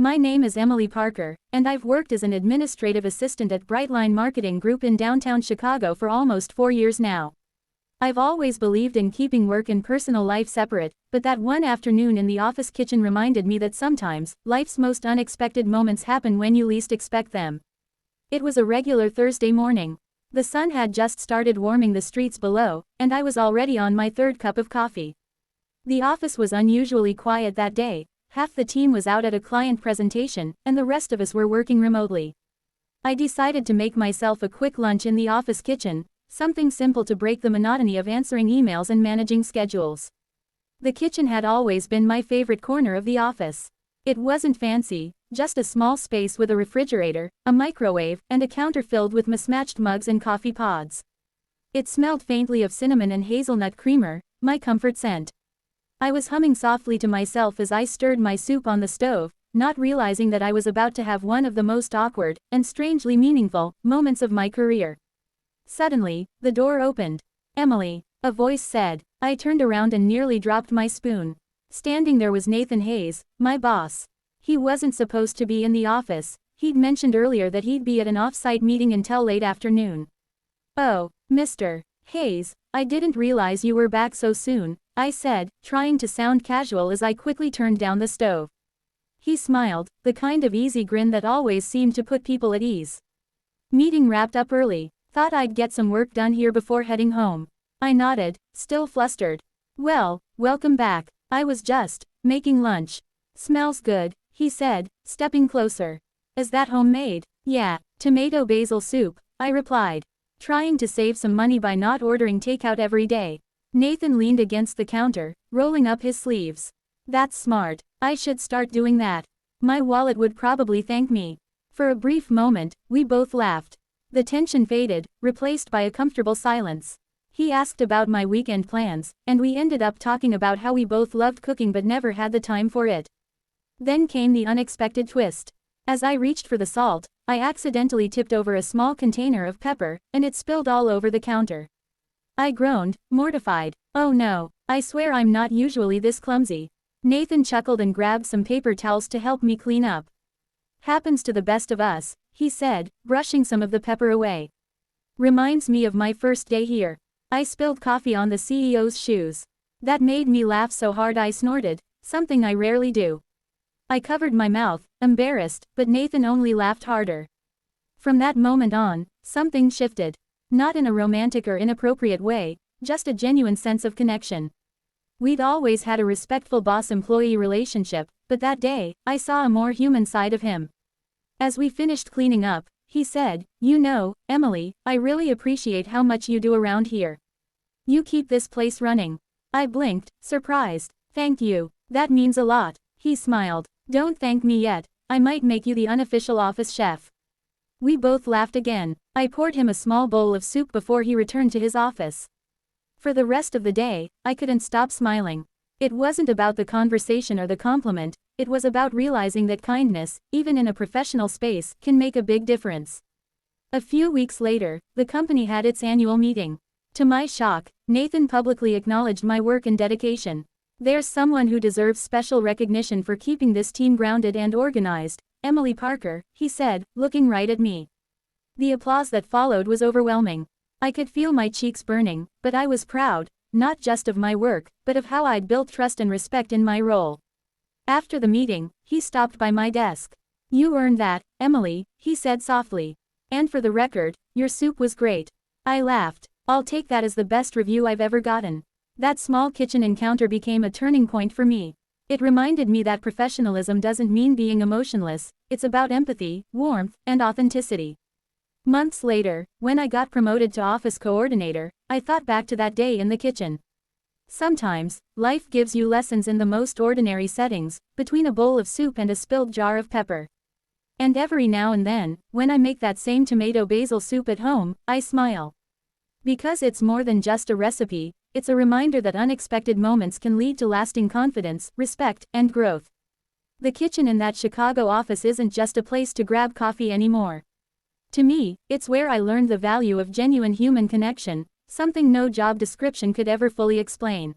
My name is Emily Parker, and I've worked as an administrative assistant at Brightline Marketing Group in downtown Chicago for almost 4 years now. I've always believed in keeping work and personal life separate, but that one afternoon in the office kitchen reminded me that sometimes, life's most unexpected moments happen when you least expect them. It was a regular Thursday morning. The sun had just started warming the streets below, and I was already on my third cup of coffee. The office was unusually quiet that day. Half the team was out at a client presentation, and the rest of us were working remotely. I decided to make myself a quick lunch in the office kitchen, something simple to break the monotony of answering emails and managing schedules. The kitchen had always been my favorite corner of the office. It wasn't fancy, just a small space with a refrigerator, a microwave, and a counter filled with mismatched mugs and coffee pods. It smelled faintly of cinnamon and hazelnut creamer, my comfort scent. I was humming softly to myself as I stirred my soup on the stove, not realizing that I was about to have one of the most awkward, and strangely meaningful, moments of my career. Suddenly, the door opened. "Emily," a voice said. I turned around and nearly dropped my spoon. Standing there was Nathan Hayes, my boss. He wasn't supposed to be in the office. He'd mentioned earlier that he'd be at an off-site meeting until late afternoon. "Oh, Mr. Hayes, I didn't realize you were back so soon," I said, trying to sound casual as I quickly turned down the stove. He smiled, the kind of easy grin that always seemed to put people at ease. "Meeting wrapped up early. Thought I'd get some work done here before heading home." I nodded, still flustered. "Well, welcome back. I was just making lunch." "Smells good," he said, stepping closer. "Is that homemade?" "Yeah, tomato basil soup," I replied, trying to save some money by not ordering takeout every day. Nathan leaned against the counter, rolling up his sleeves. "That's smart. I should start doing that. My wallet would probably thank me." For a brief moment, we both laughed. The tension faded, replaced by a comfortable silence. He asked about my weekend plans, and we ended up talking about how we both loved cooking but never had the time for it. Then came the unexpected twist. As I reached for the salt, I accidentally tipped over a small container of pepper, and it spilled all over the counter. I groaned, mortified. "Oh no, I swear I'm not usually this clumsy." Nathan chuckled and grabbed some paper towels to help me clean up. "Happens to the best of us," he said, brushing some of the pepper away. "Reminds me of my first day here." I spilled coffee on the CEO's shoes. That made me laugh so hard I snorted, something I rarely do. I covered my mouth, embarrassed, but Nathan only laughed harder. From that moment on, something shifted. Not in a romantic or inappropriate way, just a genuine sense of connection. We'd always had a respectful boss-employee relationship, but that day, I saw a more human side of him. As we finished cleaning up, he said, "You know, Emily, I really appreciate how much you do around here. You keep this place running." I blinked, surprised. "Thank you. That means a lot." He smiled. "Don't thank me yet. I might make you the unofficial office chef." We both laughed again. I poured him a small bowl of soup before he returned to his office. For the rest of the day, I couldn't stop smiling. It wasn't about the conversation or the compliment, it was about realizing that kindness, even in a professional space, can make a big difference. A few weeks later, the company had its annual meeting. To my shock, Nathan publicly acknowledged my work and dedication. "There's someone who deserves special recognition for keeping this team grounded and organized, Emily Parker," he said, looking right at me. The applause that followed was overwhelming. I could feel my cheeks burning, but I was proud, not just of my work, but of how I'd built trust and respect in my role. After the meeting, he stopped by my desk. "You earned that, Emily," he said softly. "And for the record, your soup was great." I laughed. "I'll take that as the best review I've ever gotten." That small kitchen encounter became a turning point for me. It reminded me that professionalism doesn't mean being emotionless, it's about empathy, warmth, and authenticity. Months later, when I got promoted to office coordinator, I thought back to that day in the kitchen. Sometimes, life gives you lessons in the most ordinary settings, between a bowl of soup and a spilled jar of pepper. And every now and then, when I make that same tomato basil soup at home, I smile. Because it's more than just a recipe, it's a reminder that unexpected moments can lead to lasting confidence, respect, and growth. The kitchen in that Chicago office isn't just a place to grab coffee anymore. To me, it's where I learned the value of genuine human connection, something no job description could ever fully explain.